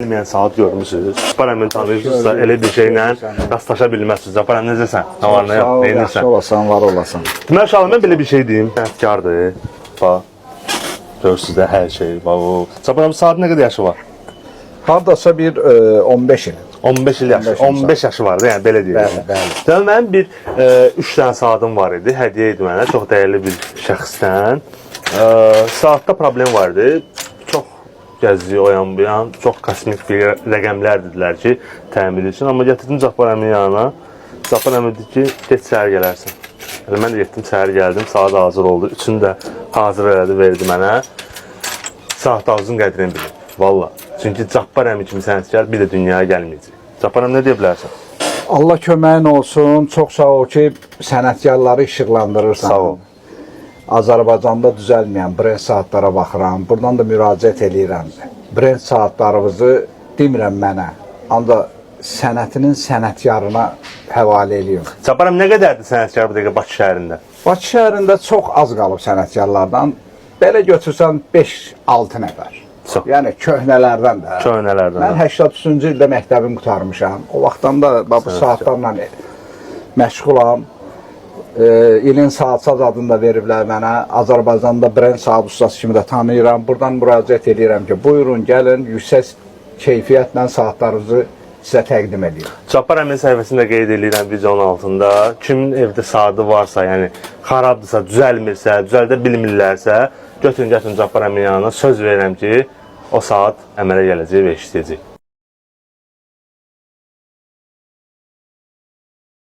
Bilmeyen saat görmüşsünüz. Paramı tanıyorsunuzsa elə bir şeylə rastlaşa bilməzsiniz. Param necəsən? Ne var ne yok? Yaxşı Neyinirsən? olasan, var olasan. Deməli uşaqlar, mən belə bir şey deyim. Sənətkardır. Bax. Görürsünüz də hər şey. Bax. Param saat nə qədər yaşı var? Hardasa bir 15 il. 15 il yaşı. 15 yaşı vardı, yəni belə deyim. Bəli, bəli. Deməli mənim bir 3 dənə saatim var idi. Hədiyyə idi mənə çox dəyərli bir şəxsdən. Saatda problem vardı. Çox gəzici o yan bu yan, çox kosmik bir rəqəmlər dedilər ki, təmir üçün. Amma gətirdim Cabbar əmin yanına. Cabbar əmin dedi ki, get səhər gələrsən. Yəni, mən də getdim, səhər gəldim, saat hazır oldu. Üçünü də hazır elədi, verdi mənə. Saat ağzın qədrini bilir, valla. Çünki Cabbar əmin kimi sənətkar bir də dünyaya gəlməyəcək. Cabbar əmin nə deyə bilərsən? Allah köməyin olsun, çox sağ ol ki, sənətkarları işıqlandırırsan. Sağ ol. Azərbaycanda düzəlməyən brend saatlara baxıram. Buradan da müraciət edirəm. Brend saatlarımızı demirəm mənə, ancaq sənətinin sənətkarına həvalə ediyorum. Cabbar əmin nə qədərdir sənətkar bu dəqiqə Bakı şəhərində? Bakı şəhərində çox az qalıb sənətkarlardan. Belə götürsən 5-6 nəfər. Çox. Yəni köhnələrdən də. Köhnələrdən. Mən 83-cü ildə məktəbimi qurtarmışam. O vaxtdan da bu saatlarla məşğulam. İlin saatsaz adını da veriblər mənə. Azərbaycanda brend saat ustası kimi də tanıyıram. Buradan müraciət edirəm ki, buyurun, gəlin, yüksək keyfiyyətlə saatlarınızı sizə təqdim edirəm. Cabbar əmin səhifəsində qeyd edirəm videonun altında. Kimin evdə saatı varsa, yəni xarabdırsa, düzəlmirsə, düzəldə bilmirlərsə, götürün Cabbar əmin yanına söz verirəm ki, o saat əmələ gələcək və işləyəcək.